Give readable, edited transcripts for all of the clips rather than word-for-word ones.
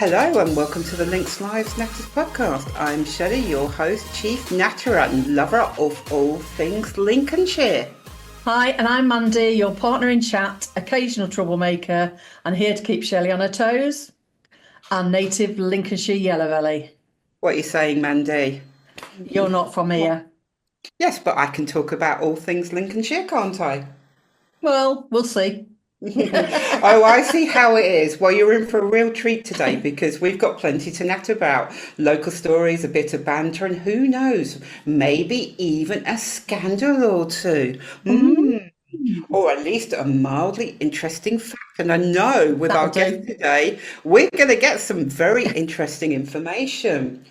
Hello and welcome to the Links Lives Natters podcast. I'm Shelley, your host, chief natterer and lover of all things Lincolnshire. Hi, and I'm Mandy, your partner in chat, occasional troublemaker, and here to keep Shelley on her toes, and native Lincolnshire Yellow Valley. What are you saying, Mandy? You're not from here. Yes, but I can talk about all things Lincolnshire, can't I? Well, we'll see. Oh, I see how it is. Well, you're in for a real treat today because we've got plenty to natter about. Local stories, a bit of banter, and who knows, maybe even a scandal or two. Or at least a mildly interesting fact. And I know with our guest today, we're going to get some very interesting information.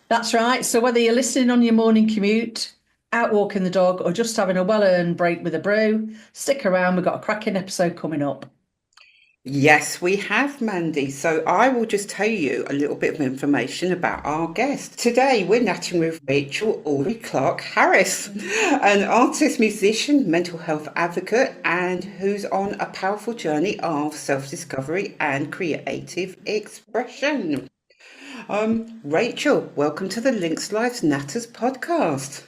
That's right. So whether you're listening on your morning commute, out walking the dog, or just having a well-earned break with a brew, stick around. We've got a cracking episode coming up. Yes, we have, Mandy. So I will just tell you a little bit of information about our guest. Today, we're nattering with Rachael Audrey Clark-Harris, an artist, musician, mental health advocate, and who's on a powerful journey of self-discovery and creative expression. Rachael, welcome to the Links Lives Natters podcast.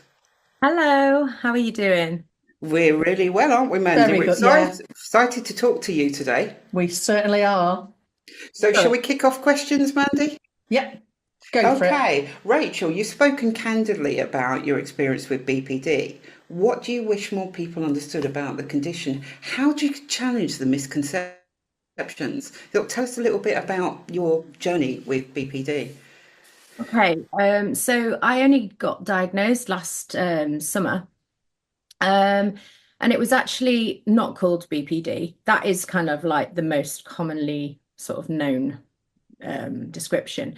Hello, how are you doing? We're really well, aren't we, Mandy? Very We're good, yeah. excited to talk to you today. We certainly are. So shall we kick off questions, Mandy? Yep, go for it. Okay, Rachael, you've spoken candidly about your experience with BPD. What do you wish more people understood about the condition? How do you challenge the misconceptions? Tell us a little bit about your journey with BPD. Okay, so I only got diagnosed last summer, and it was actually not called BPD. That is kind of like the most commonly sort of known description.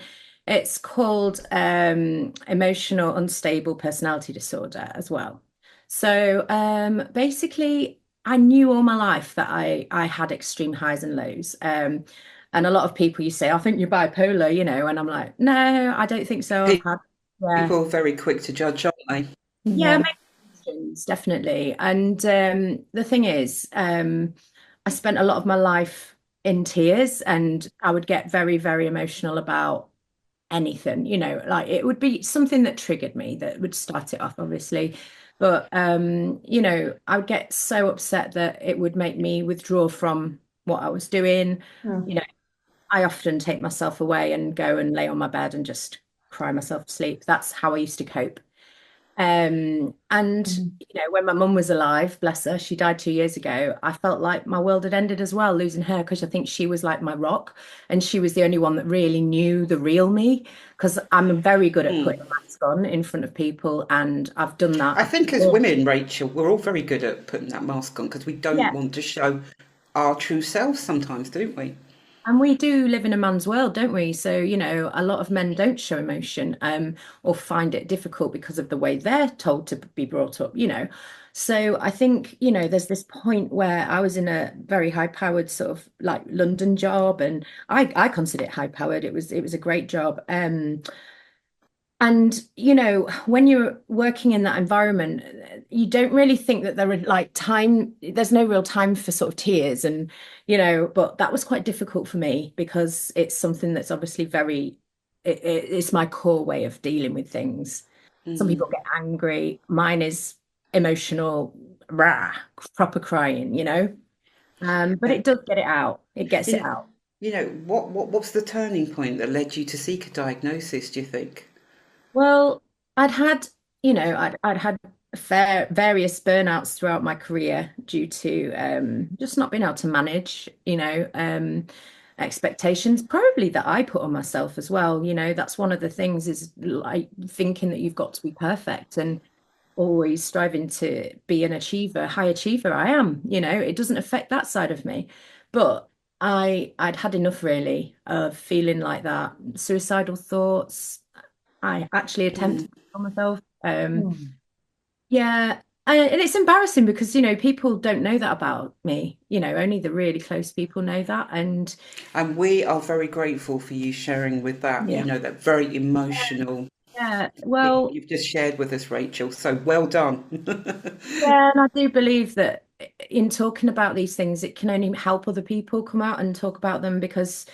It's called emotional unstable personality disorder as well. So basically, I knew all my life that I had extreme highs and lows. And a lot of people, you say, I think you're bipolar, and I'm like, no, I don't think so. People are very quick to judge, aren't they? Yeah, definitely. And the thing is, I spent a lot of my life in tears, and I would get very, very emotional about anything, like it would be something that triggered me that would start it off, obviously. But, I would get so upset that it would make me withdraw from what I was doing. I often take myself away and go and lay on my bed and just cry myself to sleep. That's how I used to cope. And when my mum was alive, bless her, she died 2 years ago, I felt like my world had ended as well, losing her, because I think she was like my rock, and she was the only one that really knew the real me, because I'm very good at putting a mask on in front of people, and I've done that. I think as women, Rachael, we're all very good at putting that mask on because we don't want to show our true selves sometimes, don't we? And we do live in a man's world, don't we? So, a lot of men don't show emotion or find it difficult because of the way they're told to be brought up, So I think, there's this point where I was in a very high-powered sort of like London job, and I consider it high-powered. It was a great job. And, when you're working in that environment, you don't really think that there are like there's no real time for sort of tears. And, but that was quite difficult for me because it's something that's obviously it's my core way of dealing with things. Some people get angry. Mine is emotional, proper crying, but it does get it out. It gets it out. What's the turning point that led you to seek a diagnosis, do you think? Well, I'd had, I'd had various burnouts throughout my career due to just not being able to manage, expectations, probably that I put on myself as well. That's one of the things, is like thinking that you've got to be perfect and always striving to be an achiever, high achiever. I am, it doesn't affect that side of me. But I'd had enough really of feeling like that. Suicidal thoughts. I actually attempted to kill myself. Yeah. And it's embarrassing because, people don't know that about me. Only the really close people know that. And we are very grateful for you sharing with that, that very emotional. Yeah, well, you've just shared with us, Rachael. So well done. Yeah, and I do believe that in talking about these things, it can only help other people come out and talk about them, because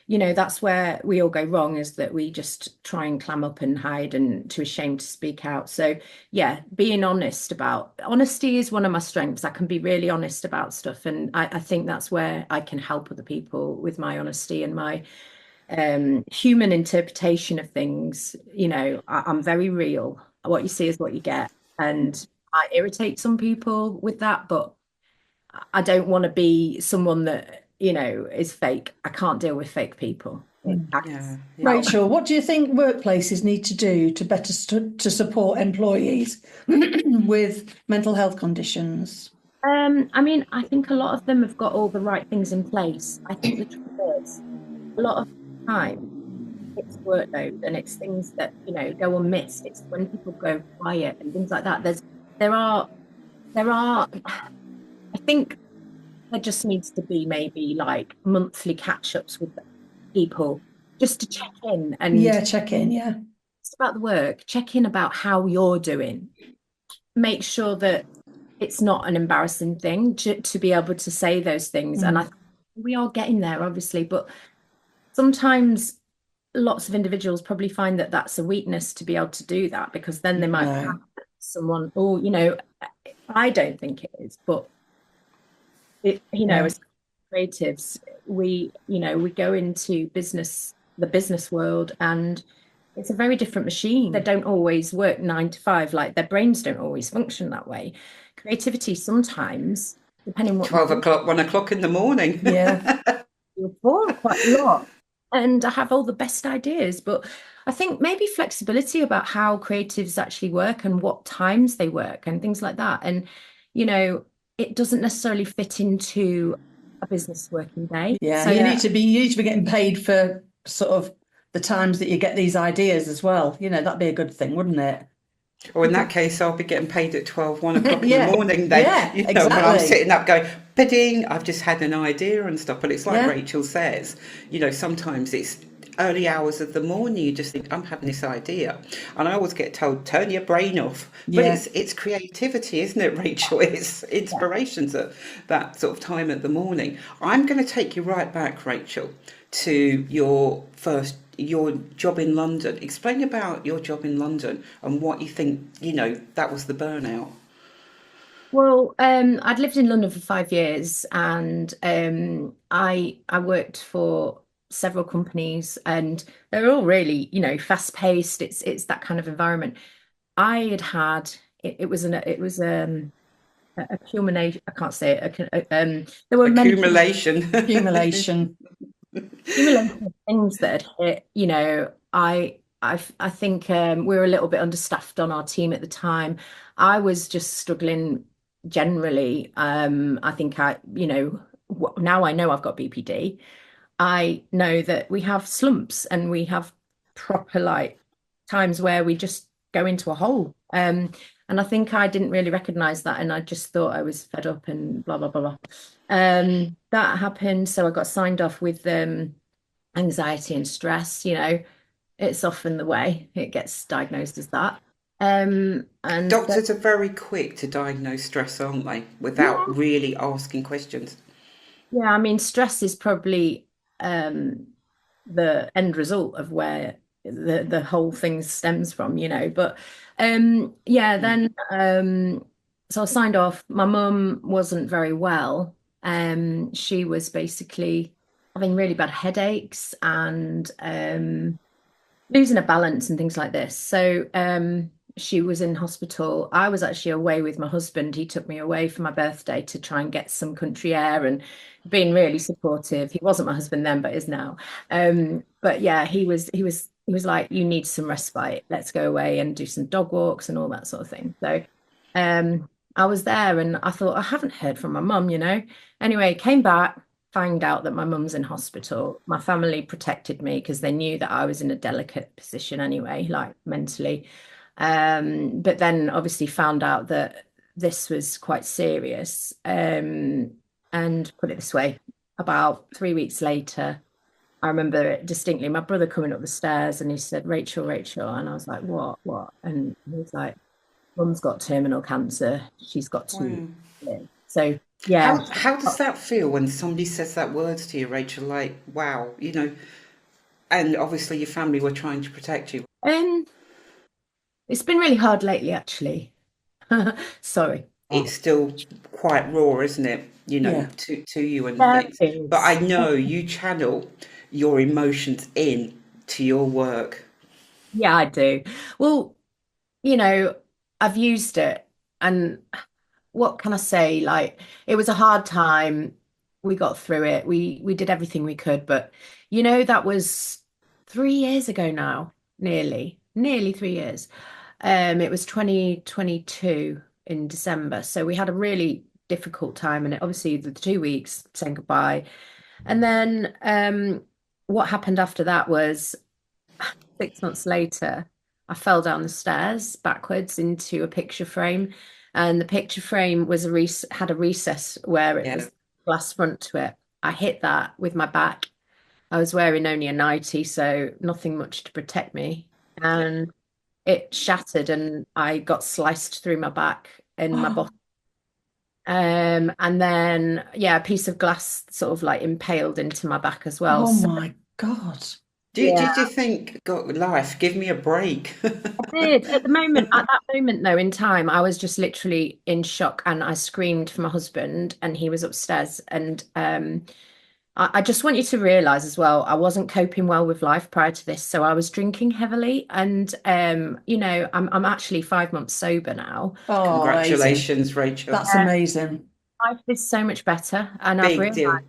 that's where we all go wrong, is that we just try and clam up and hide and too ashamed to speak out. So yeah, being honesty is one of my strengths. I can be really honest about stuff, and I think that's where I can help other people with my honesty and my human interpretation of things. I'm very real. What you see is what you get, and I irritate some people with that, but I don't want to be someone that, is fake. I can't deal with fake people. Yeah. Rachel, what do you think workplaces need to do to better to support employees with mental health conditions? I think a lot of them have got all the right things in place. I think the truth is, a lot of the time, it's workload and it's things that, go unmissed. It's when people go quiet and things like that. There are, I think there just needs to be maybe like monthly catch-ups with people just to check in and check in, it's about the work, check in about how you're doing. Make sure that it's not an embarrassing thing to be able to say those things. And I think we are getting there, obviously, but sometimes lots of individuals probably find that that's a weakness to be able to do that, because then they might have someone, I don't think it is, but as creatives, we go into the business world, and it's a very different machine. They don't always work 9 to 5, like their brains don't always function that way. Creativity sometimes, depending what 12 o'clock, 1 o'clock in the morning. You're born quite a lot, and I have all the best ideas, but I think maybe flexibility about how creatives actually work and what times they work and things like that. And it doesn't necessarily fit into a business working day. So you need to be getting paid for sort of the times that you get these ideas as well. That'd be a good thing, wouldn't it? Or in that case, I'll be getting paid at 12, 1 o'clock in the morning then. Exactly. When I'm sitting up going, bidding, I've just had an idea and stuff. But it's like Rachel says, sometimes it's early hours of the morning, you just think, I'm having this idea. And I always get told, turn your brain off. But it's creativity, isn't it, Rachel? It's inspirations at that sort of time at the morning. I'm going to take you right back, Rachel, to your job in London. Explain about your job in London and what you think, that was the burnout. Well, I'd lived in London for 5 years, and I worked for several companies, and they're all really, fast paced. It's that kind of environment. I had it was accumulation. I can't say it. There were accumulation of things that had hit. I think we were a little bit understaffed on our team at the time. I was just struggling generally. I think now I know I've got BPD. I know that we have slumps and we have proper times where we just go into a hole. And I think I didn't really recognize that, and I just thought I was fed up and blah blah blah blah. That happened, so I got signed off with anxiety and stress. It's often the way it gets diagnosed as that. And doctors are very quick to diagnose stress, aren't they, without really asking questions? Yeah, I mean, stress is probably the end result of where the whole thing stems from, but then so I signed off. My mum wasn't very well. She was basically having really bad headaches and losing her balance and things like this. So she was in hospital. I was actually away with my husband. He took me away for my birthday to try and get some country air, and being really supportive. He wasn't my husband then, but is now. But yeah, he was like, you need some respite. Let's go away and do some dog walks and all that sort of thing. So I was there, and I thought, I haven't heard from my mum, Anyway, came back, found out that my mum's in hospital. My family protected me because they knew that I was in a delicate position anyway, like mentally. But then obviously found out that this was quite serious. And put it this way, about 3 weeks later, I remember it distinctly, my brother coming up the stairs, and he said, Rachel, and I was like, what? And he was like, Mum's got terminal cancer. She's got to live. So yeah. How does that feel when somebody says that words to you, Rachel? Like, wow, And obviously your family were trying to protect you. Um, it's been really hard lately, actually. Sorry. It's still quite raw, isn't it? Yeah. To you and Yeah, things. it But I is. know you channel your emotions in to your work. Yeah, I do. Well, you know, I've used it, and what can I say? Like, it was a hard time. We got through it. We did everything we could, but that was 3 years ago now, nearly 3 years. It was 2022 in December. So we had a really difficult time, and obviously the 2 weeks saying goodbye. And then what happened after that was 6 months later, I fell down the stairs backwards into a picture frame, and the picture frame was had a recess where it Yeah. was glass front to it. I hit that with my back. I was wearing only a nightie, so nothing much to protect me, Yeah. and it shattered, and I got sliced through my back and my bottom. And then yeah, a piece of glass sort of like impaled into my back as well. Oh So my God. Did you think, God, life, give me a break? I did. At the moment, at that moment though, in time, I was just literally in shock, and I screamed for my husband, and he was upstairs. And I just want you to realize as well, I wasn't coping well with life prior to this, so I was drinking heavily, and I'm actually 5 months sober now. Oh, amazing. Congratulations, Rachel. That's amazing. Life is so much better, and Big deal.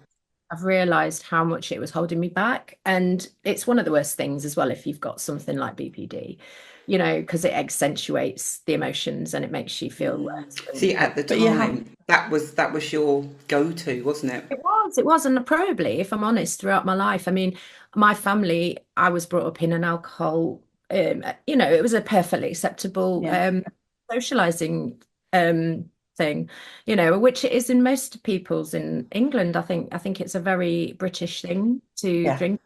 I've realized how much it was holding me back. And it's one of the worst things as well if you've got something like BPD, because it accentuates the emotions and it makes you feel worse. See, at the But you have, time, that was your go-to, wasn't it? It was, and probably, if I'm honest, throughout my life. I mean, my family, I was brought up in an alcohol, it was a perfectly acceptable yeah, socializing thing, which it is in most people's in England. I think it's a very British thing to yeah, drink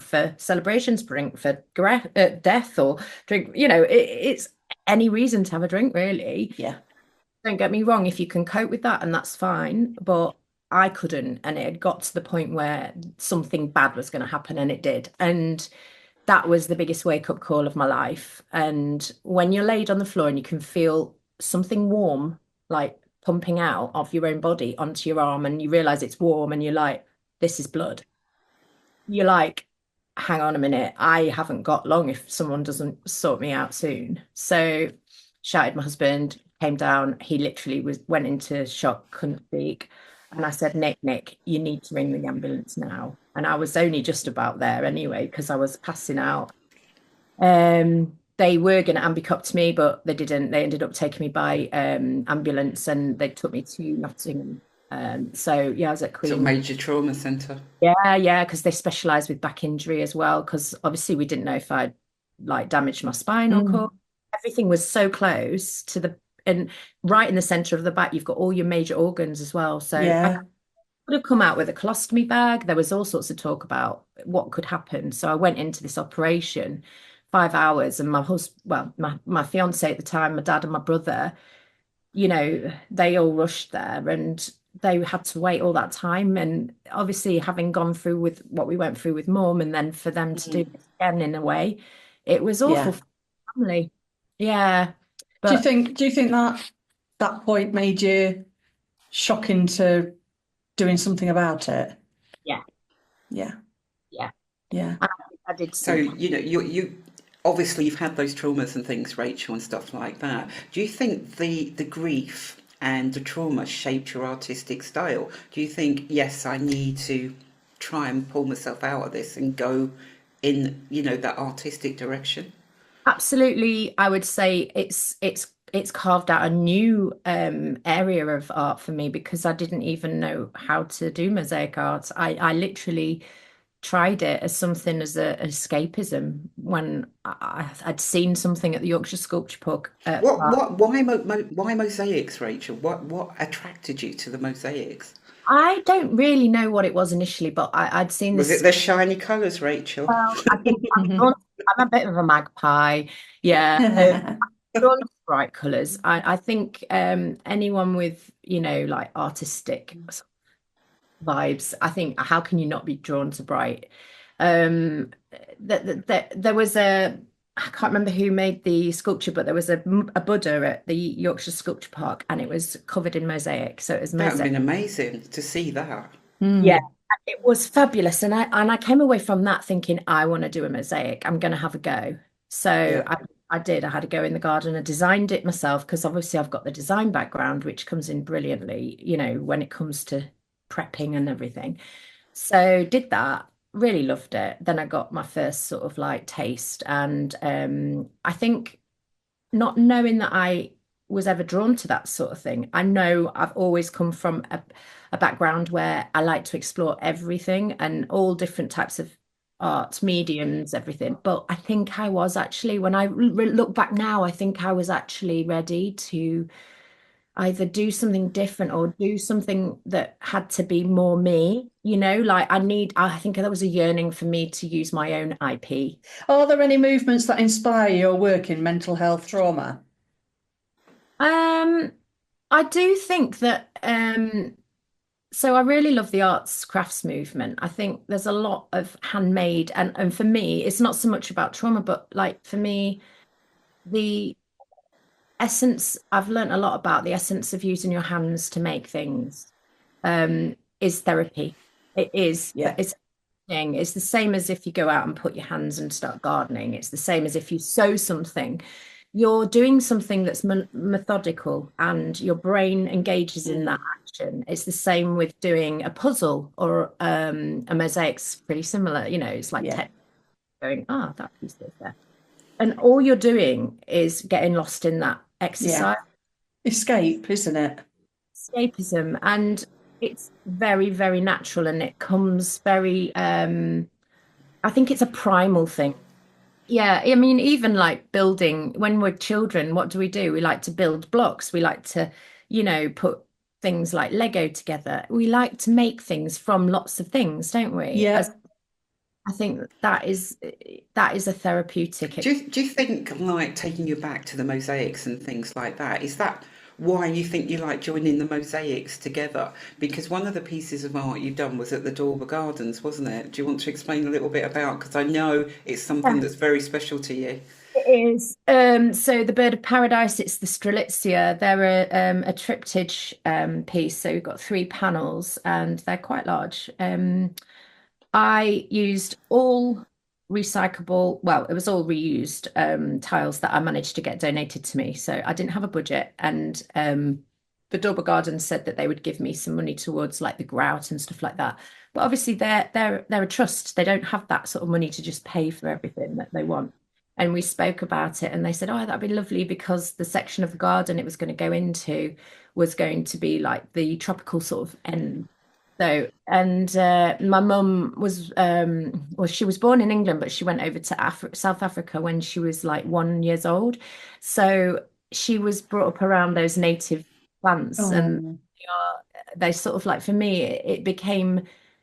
for celebrations, drink for death, or drink, it's any reason to have a drink, really. yeah, Don't get me wrong, if you can cope with that, and that's fine, but I couldn't, and it had got to the point where something bad was going to happen, and it did. And that was the biggest wake-up call of my life. And when you're laid on the floor and you can feel something warm, like pumping out of your own body onto your arm, and you realize it's warm, and you're like, this is blood. You're like, hang on a minute, I haven't got long if someone doesn't sort me out soon. So shouted my husband, came down. He literally went into shock, couldn't speak. And I said, Nick, you need to ring the ambulance now. And I was only just about there anyway, because I was passing out. They were going to ambicup me, but they didn't. They ended up taking me by ambulance, and they took me to Nottingham. So yeah, I was at Sort of Queen. major trauma centre. Yeah, because they specialize with back injury as well. Because obviously we didn't know if I'd like damaged my spinal cord. mm, Everything was so close to and right in the center of the back, you've got all your major organs as well. So I yeah, could have come out with a colostomy bag. There was all sorts of talk about what could happen. So I went into this operation, 5 hours, and my husband, well, my fiance at the time, my dad and my brother, they all rushed there, and they had to wait all that time. And obviously, having gone through with what we went through with mum, and then for them to do it again in a way, it was awful yeah. for the family. Yeah. Do you But think, do you think that point made you shock into doing something about it? yeah, Yeah, yeah. yeah, I, I did So, see. you obviously you've had those traumas and things, Rachel, and stuff like that. Do you think the grief and the trauma shaped your artistic style? Do you think, yes, I need to try and pull myself out of this and go in, that artistic direction? Absolutely, I would say it's carved out a new area of art for me, because I didn't even know how to do mosaic art. I literally tried it as something as a escapism when I'd seen something at the Yorkshire Sculpture Park. Why mosaics, Rachel? What attracted you to the mosaics? I don't really know what it was initially, but I'd seen Was it this. the shiny colours, Rachel? Well, I think I'm a bit of a magpie. Yeah. Drawn to bright colours. I think anyone with, like artistic vibes, I think how can you not be drawn to bright? There was I can't remember who made the sculpture, but there was a Buddha at the Yorkshire Sculpture Park, and it was covered in mosaic. So it was That would have mosaic. been amazing to see that. Yeah, Mm. it was fabulous, and I came away from that thinking I want to do a mosaic. I'm going to have a go. So Yeah. I did. I had to go in the garden. I designed it myself because obviously I've got the design background, which comes in brilliantly, when it comes to prepping and everything. So did that, really loved it. Then I got my first sort of like taste, and I think not knowing that I was ever drawn to that sort of thing. I know I've always come from a background where I like to explore everything and all different types of art, mediums, everything. But I think I was actually, when I look back now, I think I was actually ready to either do something different or do something that had to be more me, like I think there was a yearning for me to use my own IP. Are there any movements that inspire your work in mental health trauma? Um, I do think that so I really love the arts crafts movement. I think there's a lot of handmade and for me, it's not so much about trauma, but like for me, the essence, I've learned a lot about the essence of using your hands to make things is therapy. It is, Yeah. it's thing. It's the same as if you go out and put your hands and start gardening. It's the same as if you sew something. You're doing something that's methodical and your brain engages in that action. It's the same with doing a puzzle or a mosaic's pretty similar. It's like Yeah. going, that piece is there. And all you're doing is getting lost in that Yeah. exercise, Escape, isn't it? escapism. And it's very, very natural and it comes very, I think it's a primal thing. Yeah, I mean, even like building, when we're children, what do? We like to build blocks. We like to, put things like Lego together. We like to make things from lots of things, don't we? As Yeah. I think that is a therapeutic. Do you think like taking you back to the mosaics and things like that, is that why you think you like joining the mosaics together? Because one of the pieces of art you've done was at the Dorber Gardens, wasn't it? Do you want to explain a little bit about? Because I know it's something that's very special to you. It is. So the Bird of Paradise, it's the Strelitzia. They're a triptych piece. So we've got three panels and they're quite large. I used all recyclable, well, it was all reused tiles that I managed to get donated to me. So I didn't have a budget. And the Dorber Garden said that they would give me some money towards like the grout and stuff like that. But obviously they're a trust. They don't have that sort of money to just pay for everything that they want. And we spoke about it and they said, oh, that'd be lovely because the section of the garden it was going to go into was going to be like the tropical sort of end. So, and my mum was, well, she was born in England, but she went over to South Africa when she was like 1 year old. So she was brought up around those native plants, and Oh, they sort of like for me, it became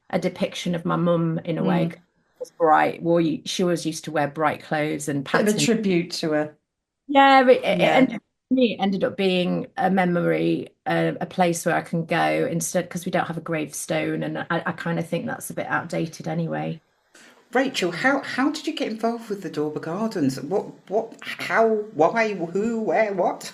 a depiction of my mum in a way. mm. 'Cause it was bright. Well, she was used to wear bright clothes and Bit of a patterns. tribute to her. Yeah, Yeah. and me, it ended up being a memory, a place where I can go instead because we don't have a gravestone, and I kind of think that's a bit outdated anyway. Rachel, how did you get involved with the Dorber Gardens? How, why, who, where, what?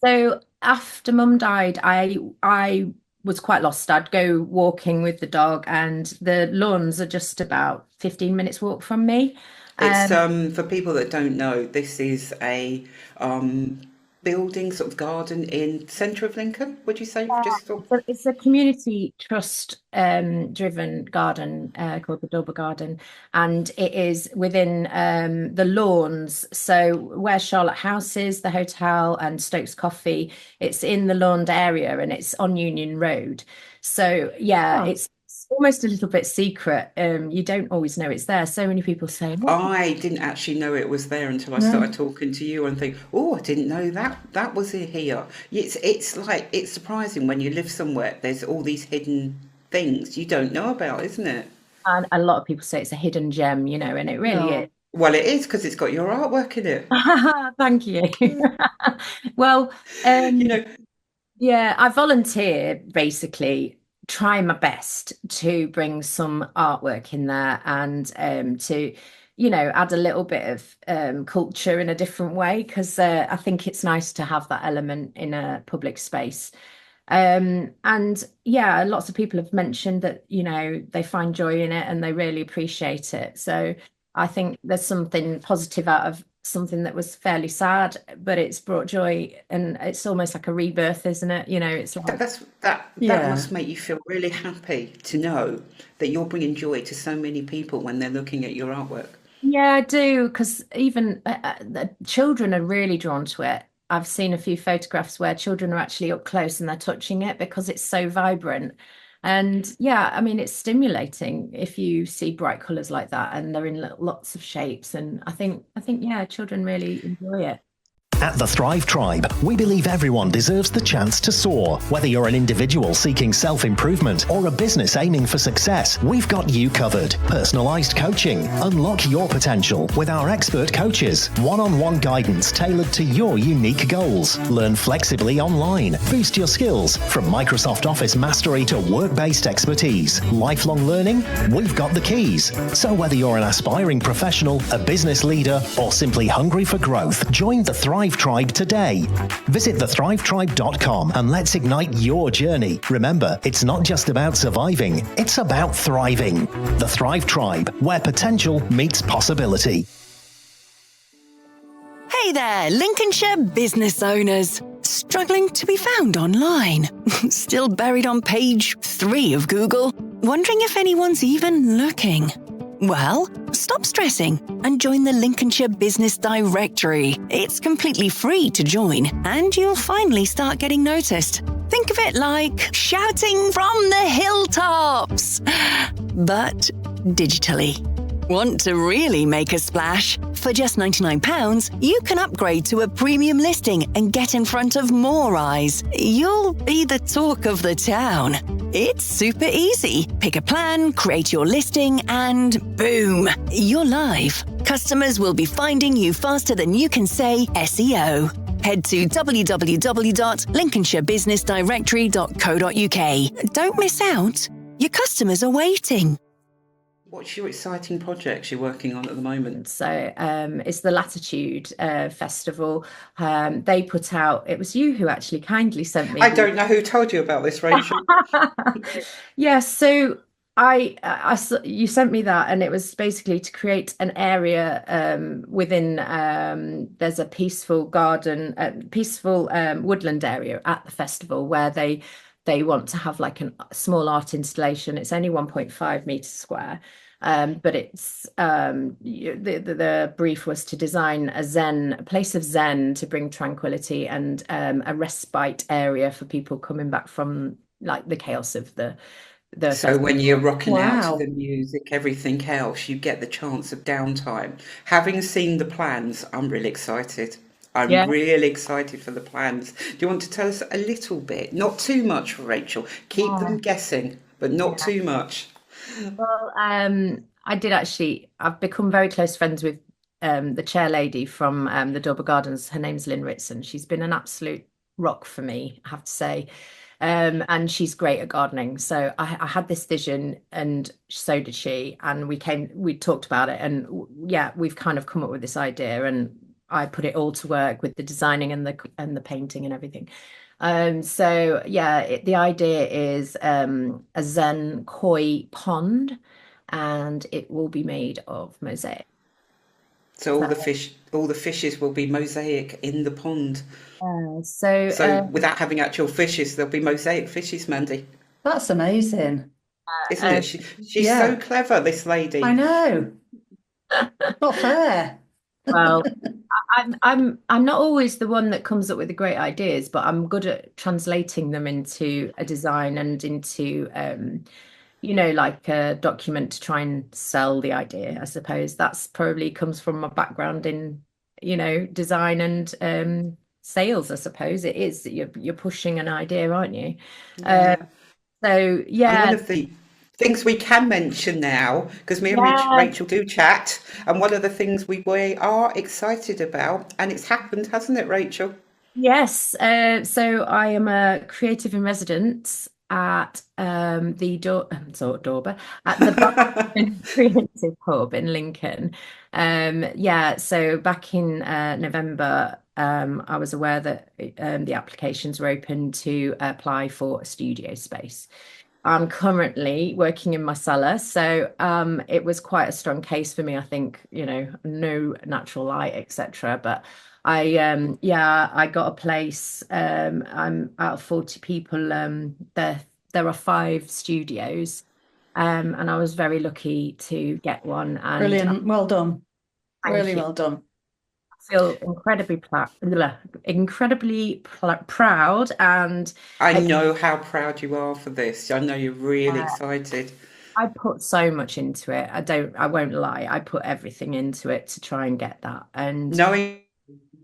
So after Mum died, I was quite lost. I'd go walking with the dog, and the lawns are just about 15 minutes walk from me. It's Um, for people that don't know, this is a um building sort of garden in centre of Lincoln, would you say? Just sort It's a community trust driven garden called the Dover Garden, and it is within the lawns. So where Charlotte House is, the hotel, and Stokes Coffee, it's in the lawned area and it's on Union Road. So yeah, Oh, it's almost a little bit secret. You don't always know it's there. So many people say, "What?" I didn't actually know it was there until I started no. talking to you and think, oh, I didn't know that was here. It's like it's surprising when you live somewhere. There's all these hidden things you don't know about, isn't it? And a lot of people say it's a hidden gem, and it really is. No. Well, it is because it's got your artwork in it. Thank you. Well, You um, know, yeah, I volunteer basically try my best to bring some artwork in there and to, add a little bit of culture in a different way, because I think it's nice to have that element in a public space. And yeah, lots of people have mentioned that, they find joy in it and they really appreciate it. So I think there's something positive out of something that was fairly sad, but it's brought joy, and it's almost like a rebirth, isn't it? It's like, That Yeah. must make you feel really happy to know that you're bringing joy to so many people when they're looking at your artwork. yeah, I do, because even the children are really drawn to it. I've seen a few photographs where children are actually up close and they're touching it because it's so vibrant. And yeah, I mean, it's stimulating if you see bright colors like that, and they're in lots of shapes. And I think, yeah, children really enjoy it. At the Thrive Tribe, we believe everyone deserves the chance to soar. Whether you're an individual seeking self-improvement or a business aiming for success, we've got you covered. Personalised coaching. Unlock your potential with our expert coaches. One-on-one guidance tailored to your unique goals. Learn flexibly online. Boost your skills from Microsoft Office mastery to work-based expertise. Lifelong learning? We've got the keys. So whether you're an aspiring professional, a business leader, or simply hungry for growth, join the Thrive Tribe today. Visit thethrivetribe.com and let's ignite your journey. Remember, it's not just about surviving, it's about thriving. The Thrive Tribe, where potential meets possibility. Hey there, Lincolnshire business owners. Struggling to be found online? Still buried on page 3 of Google? Wondering if anyone's even looking? Well, stop stressing and join the Lincolnshire Business Directory. It's completely free to join, and you'll finally start getting noticed. Think of it like shouting from the hilltops, but digitally. Want to really make a splash? For just £99, you can upgrade to a premium listing and get in front of more eyes. You'll be the talk of the town. It's super easy. Pick a plan, create your listing, and boom, you're live. Customers will be finding you faster than you can say SEO. Head to www.lincolnshirebusinessdirectory.co.uk. Don't miss out. Your customers are waiting. What's your exciting projects you're working on at the moment? So it's the Latitude Festival. They put out, it was you who actually kindly sent me. I don't know who told you about this, Rachel. Yes, so you sent me that, and it was basically to create an area within there's a peaceful garden, peaceful woodland area at the festival where they want to have like a small art installation. It's only 1.5 meters square. But it's the brief was to design a place of zen to bring tranquility and a respite area for people coming back from like the chaos of the So festival. when you're rocking out Wow. to the music, everything else, you get the chance of downtime. Having seen the plans, I'm really excited. I'm Yeah. really excited for the plans. Do you want to tell us a little bit? Not too much, Rachel. Keep them guessing, but not too much. Well, I did actually. I've become very close friends with the chair lady from the Dover Gardens. Her name's Lynn Ritson. She's been an absolute rock for me, I have to say. And she's great at gardening. So I had this vision, and so did she. And we talked about it, and yeah, we've kind of come up with this idea, and I put it all to work with the designing and the painting and everything. So yeah, the idea is a Zen koi pond, and it will be made of mosaic. So So, all the fishes will be mosaic in the pond. so So without having actual fishes, there'll be mosaic fishes, Mandy, That's amazing. isn't uh, it? She's so Yeah, clever, this lady. I know. Not fair. well, I'm not always the one that comes up with the great ideas, but I'm good at translating them into a design and into like a document to try and sell the idea. I suppose that's probably comes from my background in, design and sales. I suppose it is that you're pushing an idea, aren't you? Uh, Yeah. so And one yeah, of the things we can mention now, because me and yeah. Rachel do chat, and one of the things we are excited about, and it's happened, hasn't it, Rachel? Yes, so I am a creative in residence at Dorber at the Barbican Creative Hub in Lincoln. Yeah, so back in November, I was aware that the applications were open to apply for a studio space. I'm currently working in my cellar, so it was quite a strong case for me. I think, no natural light, etc. But I got a place. I'm out of 40 people. There are 5 studios, and I was very lucky to get one. And Brilliant. Well done. thank Really you. well done. I feel incredibly proud, and I know how proud you are for this. I know you're really excited. I put so much into it. I won't lie. I put everything into it to try and get that. And Knowing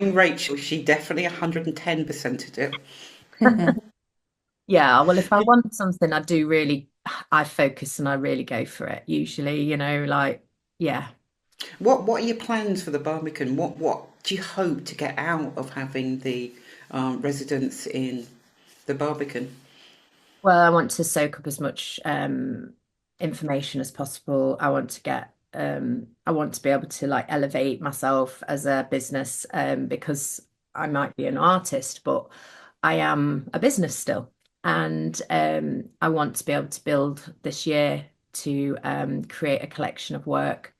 Rachel, she definitely 110%ed it. yeah, well, if I want something, I focus and I really go for it. Usually, yeah. What are your plans for the Barbican? What do you hope to get out of having the residents in the Barbican? Well, I want to soak up as much information as possible. I want to be able to like elevate myself as a business, because I might be an artist, but I am a business still. And I want to be able to build this year to create a collection of work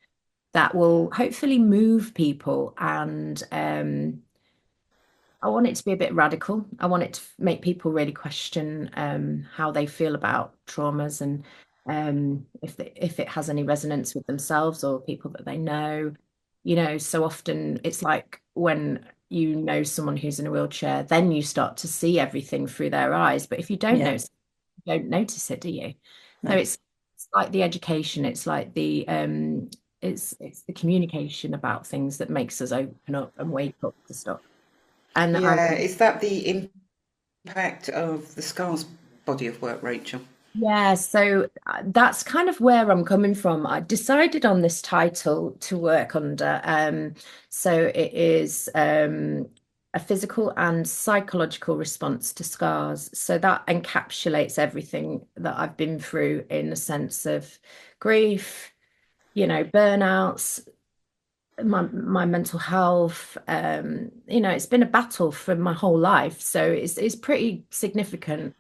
that will hopefully move people. And I want it to be a bit radical. I want it to make people really question how they feel about traumas, and if it has any resonance with themselves or people that they know. So often it's like when you know someone who's in a wheelchair, then you start to see everything through their eyes. But if you don't know, you don't notice it, do you? No. So it's like the education. It's like the it's the communication about things that makes us open up and wake up to stuff. And Yeah, is that the impact of the Scars body of work, Rachel? yeah, so that's kind of where I'm coming from. I decided on this title to work under. So it is a physical and psychological response to scars. So that encapsulates everything that I've been through in the sense of grief, burnouts, my mental health. It's been a battle for my whole life, so it's pretty significant.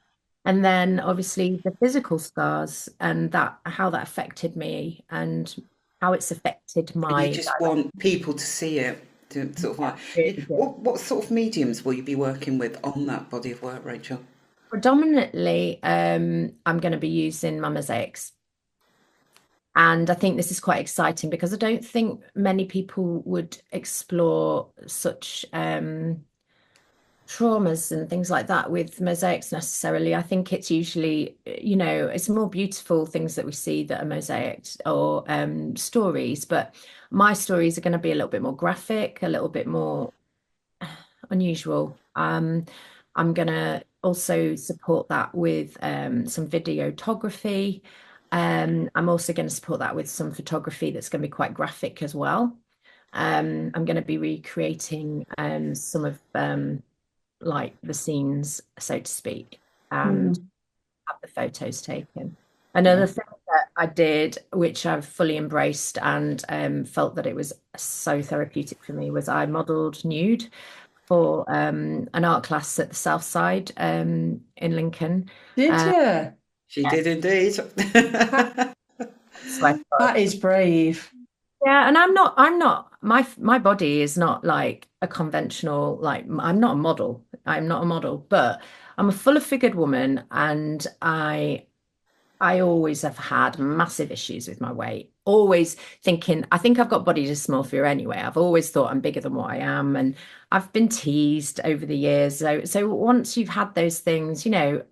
And then obviously the physical scars and how that affected me and how it's affected And my you just want people to see it, to sort of like, really good. what sort of mediums will you be working with on that body of work, Rachel? Predominantly, I'm going to be using my mosaics. And I think this is quite exciting because I don't think many people would explore such traumas and things like that with mosaics necessarily. I think it's usually, it's more beautiful things that we see that are mosaics or stories. But my stories are going to be a little bit more graphic, a little bit more unusual. I'm going to also support that with some videography. I'm also going to support that with some photography that's going to be quite graphic as well. I'm going to be recreating some of like the scenes, so to speak, and have the photos taken. Another thing that I did, which I've fully embraced and felt that it was so therapeutic for me, was I modelled nude for an art class at the South Side in Lincoln. Did you? She did indeed. That is brave. Yeah, and my body is not like a conventional, like I'm not a model. I'm not a model, but I'm a fuller figured woman, and I always have had massive issues with my weight. Always thinking, I think I've got body dysmorphia anyway. I've always thought I'm bigger than what I am, and I've been teased over the years. So once you've had those things,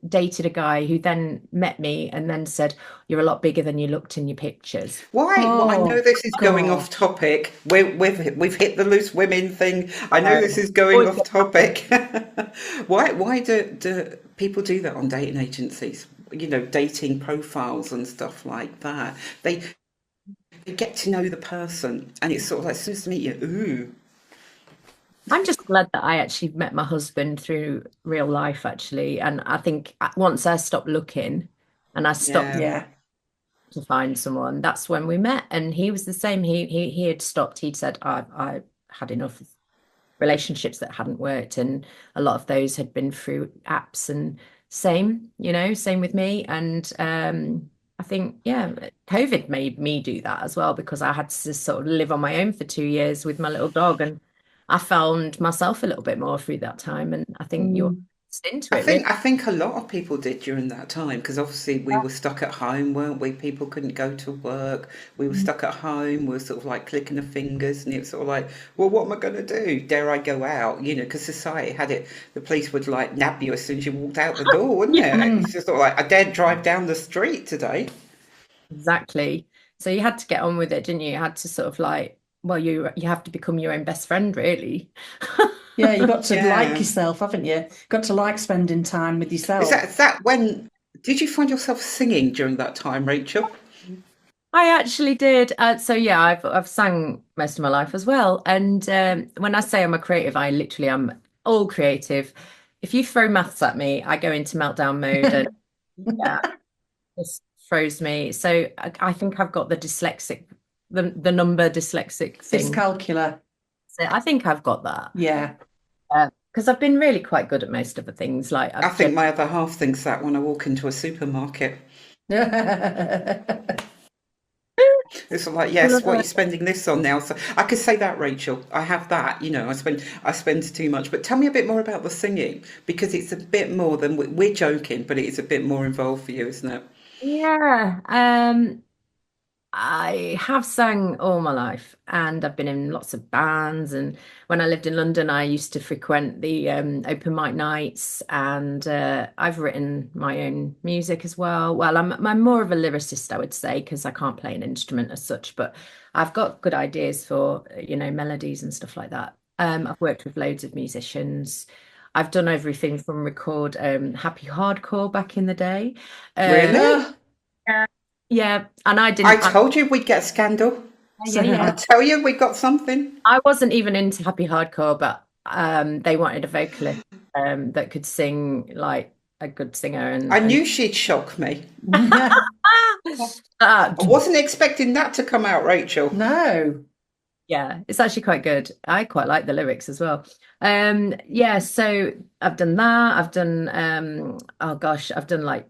dated a guy who then met me and then said, "You're a lot bigger than you looked in your pictures." Why? Well, I know this is going off topic. We've hit the loose women thing. I know this is going off topic. Why do people do that on dating agencies? Dating profiles and stuff like that. They get to know the person, and it's sort of like, as soon as they meet you, ooh. I'm just glad that I actually met my husband through real life, actually. And I think once I stopped looking and I stopped Yeah. Yeah. to find someone, that's when we met. And he was the same. He had stopped. He'd said, I had enough of relationships that hadn't worked, and a lot of those had been through apps. And same with me. And I think, yeah, COVID made me do that as well, because I had to sort of live on my own for 2 years with my little dog, and I found myself a little bit more through that time. And I think you're Mm. into I it, really. think I think a lot of people did during that time because obviously we were stuck at home, weren't we? People couldn't go to work. We were stuck at home. We were sort of like clicking the fingers, and it was sort of like, well, what am I going to do? Dare I go out? You know, because society had it. The police would like nab you as soon as you walked out the door, wouldn't it? Yeah, It's just sort of like I daren't drive down the street today. exactly. So you had to get on with it, didn't you? You had to sort of like, well, you have to become your own best friend, really. Yeah, you got to like Yeah. yourself, haven't you? Got to like spending time with Is yourself. that when? Did you find yourself singing during that time, Rachel? I actually did. So yeah, I've sang most of my life as well. And when I say I'm a creative, I literally am all creative. If you throw maths at me, I go into meltdown mode, and yeah, it just throws me. So I think I've got the number dyslexic thing. Dyscalculia. So I think I've got that. Yeah. Because I've been really quite good at most of the things. Like I I've think done, my other half thinks that when I walk into a supermarket. It's like, yes, what are you spending this on now? So I could say that, Rachel. I have that. You know, I spend too much. But tell me a bit more about the singing because it's a bit more than we're joking, but it is a bit more involved for you, isn't it? yeah. I have sang all my life, and I've been in lots of bands. And when I lived in London, I used to frequent the open mic nights, and I've written my own music as well. Well, I'm more of a lyricist, I would say, because I can't play an instrument as such, but I've got good ideas for, melodies and stuff like that. I've worked with loads of musicians. I've done everything from record happy hardcore back in the day. Really? Yeah, yeah, and I I didn't. told you we'd get scandal. Yeah, I yeah. tell you, we got something. I wasn't even into happy hardcore, but they wanted a vocalist that could sing like a good singer, I and knew she'd shock me. uh, I wasn't expecting that to come out, Rachel. No. yeah, it's actually quite good. I quite like the lyrics as well. Yeah, so I've done that. I've done oh gosh, I've done like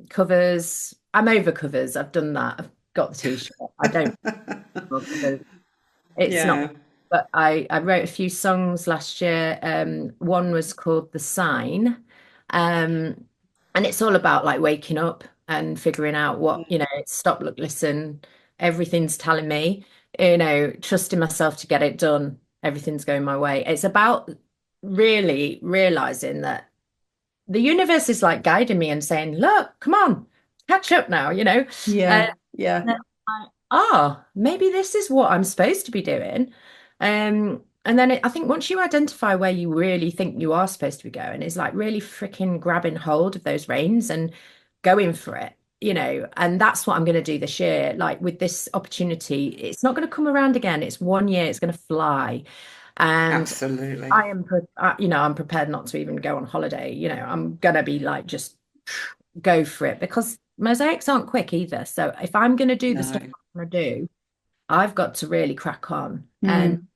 covers. I'm over covers. I've done that. I've got the t-shirt. I don't love covers. It's not, Yeah. but I wrote a few songs last year. One was called The Sign. Um, and it's all about like waking up and figuring out what, it's stop, look, listen, everything's telling me, trusting myself to get it done. Everything's going my way. It's about really realizing that the universe is like guiding me and saying, look, come on, catch up now, Yeah. Yeah. And maybe this is what I'm supposed to be doing. And then I think once you identify where you really think you are supposed to be going, it's like really freaking grabbing hold of those reins and going for it, and that's what I'm going to do this year. Like with this opportunity, it's not going to come around again. It's 1 year, it's going to fly. And Absolutely. I'm prepared not to even go on holiday. I'm going to be like, just go for it, because mosaics aren't quick either. So if I'm going to do the stuff No. I want to do, I've got to really crack on. And Mm.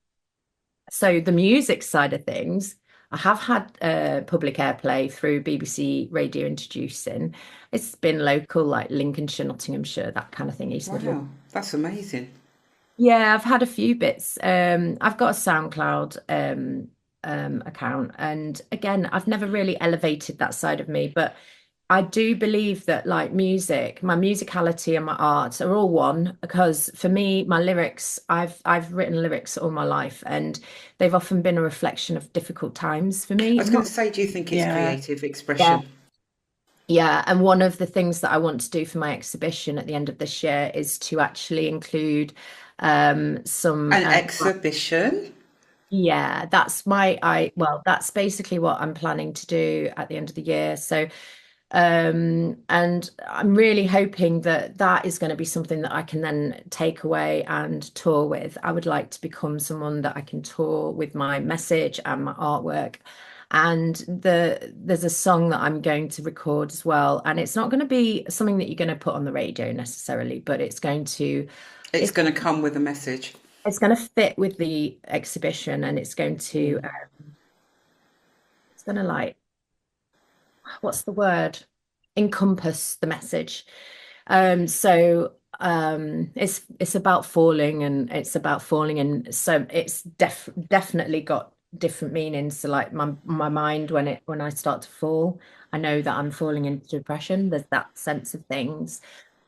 so the music side of things, I have had public airplay through BBC Radio Introducing. It's been local, like Lincolnshire, Nottinghamshire, that kind of thing, East Midlands. Wow. That's amazing. Yeah, I've had a few bits. I've got a SoundCloud account, and again, I've never really elevated that side of me, but I do believe that like music, my musicality and my art are all one, because for me, my lyrics, I've written lyrics all my life, and they've often been a reflection of difficult times for I me. was going to say, do you think it's Yeah. creative Yeah. expression? Yeah, and one of the things that I want to do for my exhibition at the end of this year is to actually include some An exhibition? yeah, that's that's basically what I'm planning to do at the end of the year. So And I'm really hoping that that is going to be something that I can then take away and tour with. I would like to become someone that I can tour with my message and my artwork. And there's a song that I'm going to record as well, and it's not going to be something that you're going to put on the radio necessarily, but It's going to come with a message. it's going to fit with the exhibition, and it's going to like, what's the word? Encompass the message. It's about falling, and it's about falling, and so it's definitely got different meanings. So like my mind, when I start to fall, I know that I'm falling into depression. There's that sense of things.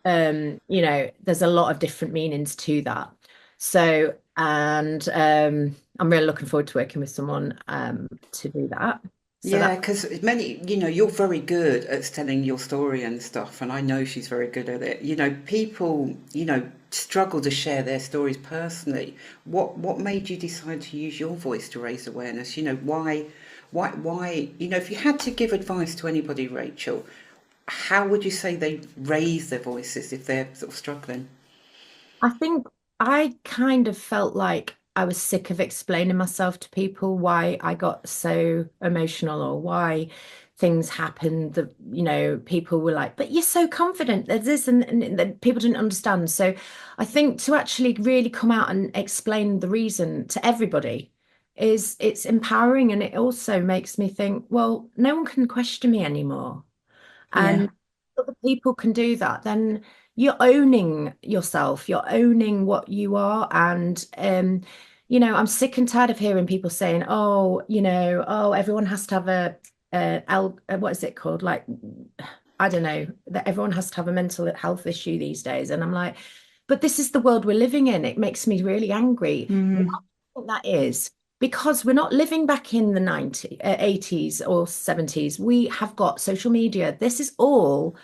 There's a lot of different meanings to that. So, and I'm really looking forward to working with someone to do that. So Yeah, because you're very good at telling your story and stuff, and I know she's very good at it. People, struggle to share their stories personally. What made you decide to use your voice to raise awareness? Why, if you had to give advice to anybody, Rachel, how would you say they raise their voices if they're sort of struggling? I think I kind of felt like I was sick of explaining myself to people, why I got so emotional or why things happened that, people were like, but you're so confident, there's this, and that people didn't understand. So I think to actually really come out and explain the reason to everybody it's empowering, and it also makes me think, well, no one can question me anymore. Yeah. And other people can do that, then you're owning yourself, you're owning what you are. And I'm sick and tired of hearing people saying, oh, oh, everyone has to have what is it called, like, I don't know, that everyone has to have a mental health issue these days. And I'm like, but this is the world we're living in. It makes me really angry. Why do you think that is? Because we're not living back in the 80s or 70s. We have got social media. This is all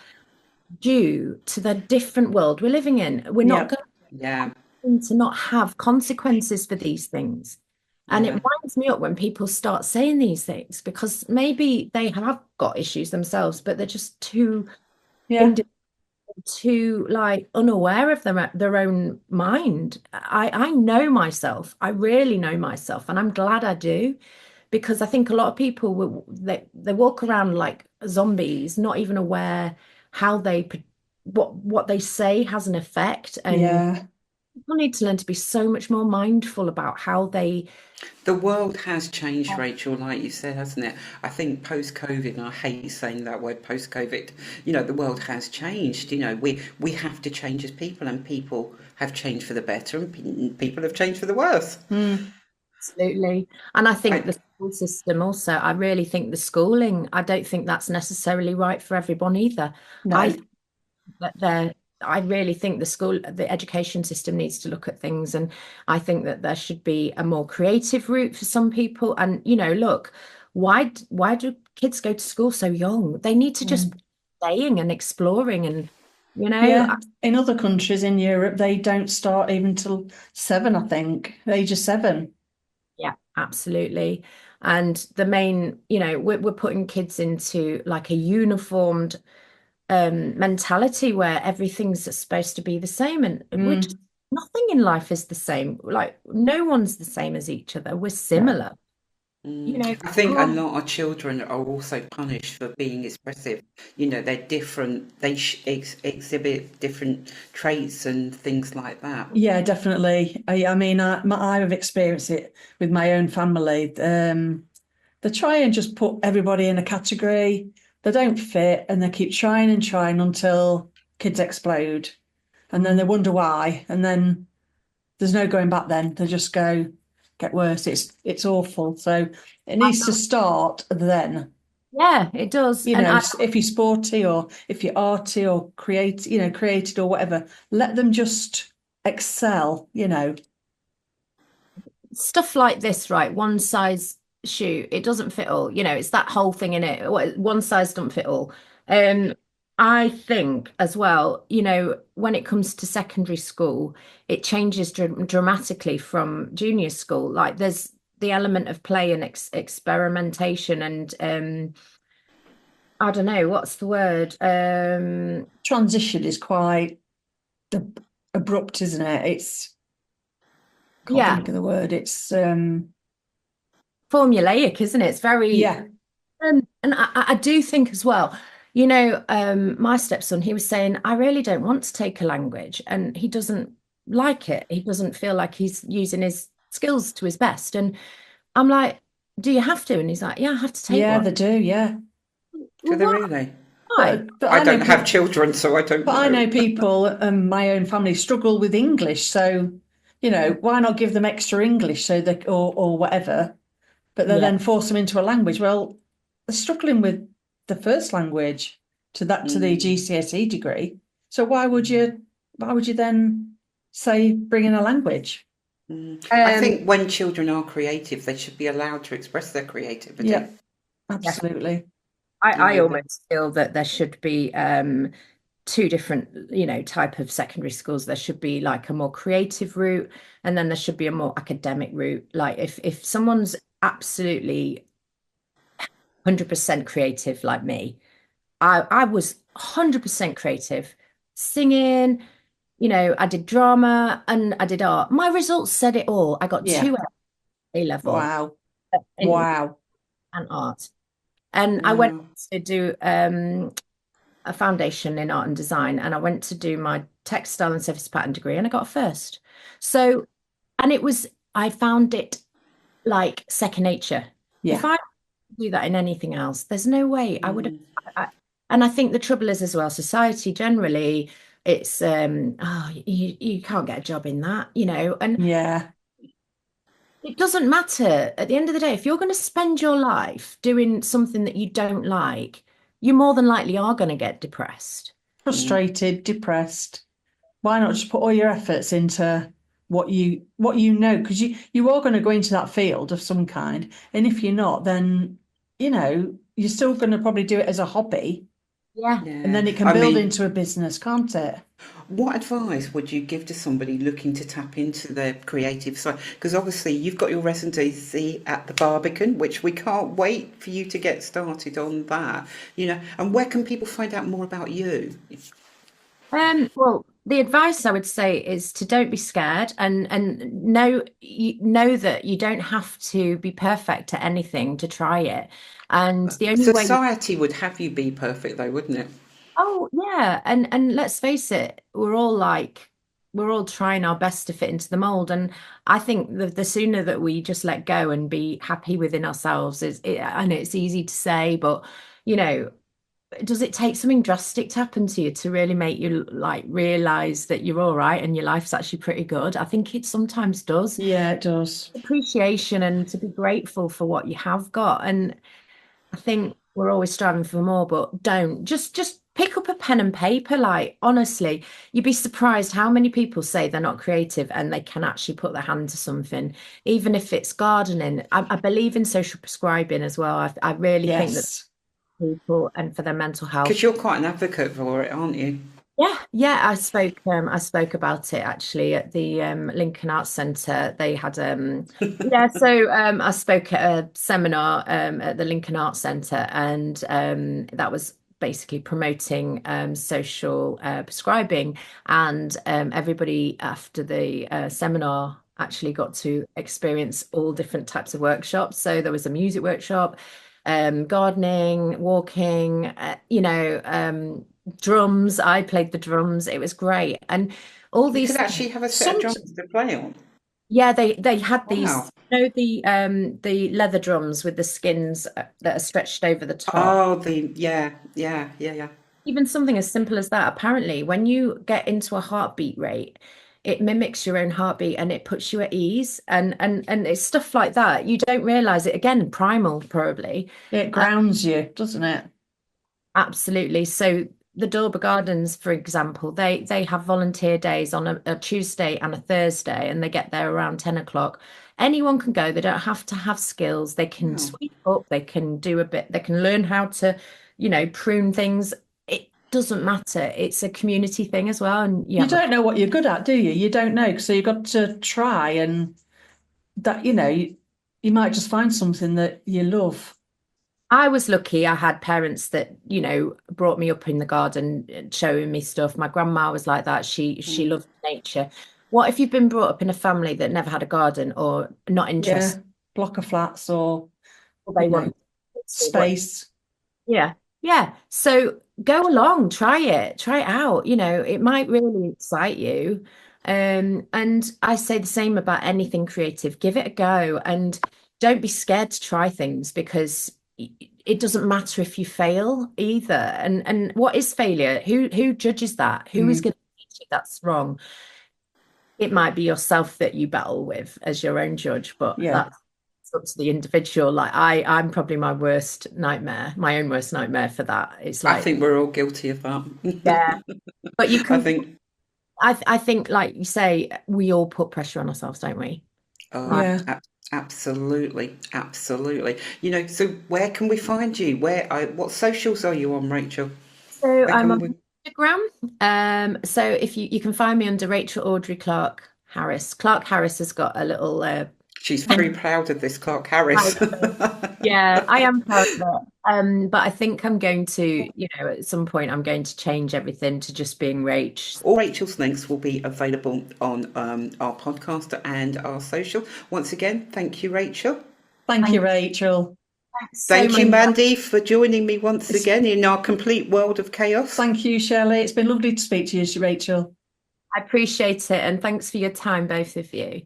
due to the different world we're living in. We're not Yeah. Yeah, going to not have consequences for these things. And it yeah. winds me up when people start saying these things, because maybe they have got issues themselves, but they're just too Yeah. like unaware of their own mind. I know myself. I really know myself, and I'm glad I do, because I think a lot of people they walk around like zombies, not even aware how what they say has an effect. And Yeah. people need to learn to be so much more mindful about how they. The world has changed, Rachel, like you said, hasn't it? I think post-COVID, and I hate saying that word, post-COVID, the world has changed. We have to change as people, and people have changed for the better, and people have changed for the worse. Absolutely. And I think I, the school system also, I really think the schooling, I don't think that's necessarily right for everyone either. I No. think that I really think the education system needs to look at things. And I think that there should be a more creative route for some people. And, look, why do kids go to school so young? They need to just be playing and exploring, and, Yeah. In other countries in Europe, they don't start even till 7, I think, age of 7. yeah, absolutely. And the main, we're putting kids into like a uniformed mentality where everything's supposed to be the same, and nothing in life is the same. Like, no one's the same as each other. We're No. similar. I think a lot of children are also punished for being expressive. They're different. They exhibit different traits and things like that. Yeah, definitely. I mean, I've experienced it with my own family. They try and just put everybody in a category. They don't fit, and they keep trying and trying until kids explode, and then they wonder why. And then there's no going back. Then they just get worse. It's awful. So it needs to start then. Yeah, it does. And If you're sporty or if you're arty or created or whatever, let them just excel. Stuff like this, right? One size shoe, it doesn't fit all. It's that whole thing in it. One size doesn't fit all. I think as well, when it comes to secondary school, it changes dramatically from junior school. Like, there's the element of play and experimentation, and I don't know, what's the word? Transition is quite abrupt, isn't it? It's can't Yeah, think of the word. It's formulaic, isn't it? It's very, yeah, and I do think as well, my stepson, he was saying, I really don't want to take a language, and he doesn't like it. He doesn't feel like he's using his skills to his best. And I'm like, do you have to? And he's like, yeah, I have to take yeah, one. they do, yeah. Do Well, they really? why? But I I know don't have people, children, so I don't but I know. know people, my own family struggle with English, so why not give them extra English so they or whatever, but they Yeah. then force them into a language. Well, they're struggling with the first language to the GCSE degree. So why would you then say bring in a language? I think when children are creative, they should be allowed to express their creativity. Yeah, absolutely. I Really. almost feel that there should be two different, type of secondary schools. There should be like a more creative route, and then there should be a more academic route. Like if someone's absolutely 100% creative like me, I was 100% creative, singing, I did drama and I did art. My results said it all. I got Yeah. 2 at A level Wow. in Wow. and art. And I went Wow. to do a foundation in art and design, and I went to do my textile and surface pattern degree, and I got a first. So, and I found it like second nature. If Yeah. I do that in anything else, there's no way I would have. And I think the trouble is as well, society generally, it's you can't get a job in that, and Yeah. it doesn't matter. At the end of the day, if you're going to spend your life doing something that you don't like, you more than likely are going to get depressed. Frustrated, depressed. Why not just put all your efforts into what you know? Because you are going to go into that field of some kind. And if you're not, then you're still going to probably do it as a hobby. Yeah. And then it can I build mean, into a business, can't it? what advice would you give to somebody looking to tap into their creative side? Because obviously you've got your residency at the Barbican, which we can't wait for you to get started on that. And where can people find out more about you? Well, the advice I would say is to don't be scared and know that you don't have to be perfect at anything to try it. And the only way Society would have you be perfect, though, wouldn't it? oh yeah, and let's face it, we're all trying our best to fit into the mold. And I think the sooner that we just let go and be happy within ourselves I know it's easy to say, but you know, does it take something drastic to happen to you to really make you like realize that you're all right and your life's actually pretty good? I think it sometimes does. Yeah, it does. Appreciation and to be grateful for what you have got. And I think we're always striving for more, but don't just pick up a pen and paper. Like honestly, you'd be surprised how many people say they're not creative and they can actually put their hand to something, even if it's gardening. I believe in social prescribing as well. I really think that Yes. people and for their mental health. Because you're quite an advocate for it, aren't you? Yeah, I spoke about it actually at the Lincoln Arts Centre. They had I spoke at a seminar at the Lincoln Arts Centre, and that was basically promoting social prescribing, and everybody after the seminar actually got to experience all different types of workshops. So there was a music workshop, gardening, walking, drums. I played the drums. It was great. And all You these could actually have a set of drums to play on. yeah, they had these, Wow. the leather drums with the skins that are stretched over the top. Oh, yeah. Even something as simple as that. Apparently, when you get into a heartbeat rate, it mimics your own heartbeat and it puts you at ease. And it's stuff like that. You don't realize it. Again, primal, probably. It grounds you, doesn't it? Absolutely. So the Dorber Gardens, for example, they have volunteer days on a Tuesday and a Thursday, and they get there around 10 o'clock. Anyone can go. They don't have to have skills. They can sweep up. They can do a bit. They can learn how to, prune things. It doesn't matter. It's a community thing as well. And You don't know what you're good at, do you? You don't know. So you've got to try, and that, you might just find something that you love. I was lucky. I had parents that, brought me up in the garden, showing me stuff. My grandma was like that. She loved nature. What if you've been brought up in a family that never had a garden or not Yeah, interested? block of flats or They you know, want space. Yeah. Yeah. So go along, try it out. It might really excite you. And I say the same about anything creative. Give it a go and don't be scared to try things because it doesn't matter if you fail either. And what is failure? Who judges that? Who is going to teach you that's wrong? It might be yourself that you battle with as your own judge, but Yeah. that's up to the individual. Like I'm probably my own worst nightmare for that. It's I like, think we're all guilty of that. yeah, but you I can, think, I think, like you say, we all put pressure on ourselves, don't we? Like, Yeah. absolutely, absolutely. So where can we find you? What socials are you on, Rachel? so Where I'm can on we? Instagram. So if you can find me under Rachel Audrey Clark Harris. Clark Harris has got a little She's very proud of this, Clark Harris. Yeah, I am proud of it. But I think I'm going to, at some point, I'm going to change everything to just being Rach. All Rachel's links will be available on our podcast and our social. Once again, thank you, Rachel. Thank you, Rachel. Thanks so Thank you, much. Mandy, for joining me once again in our complete world of chaos. Thank you, Shelley. It's been lovely to speak to you, Rachel. I appreciate it. And thanks for your time, both of you.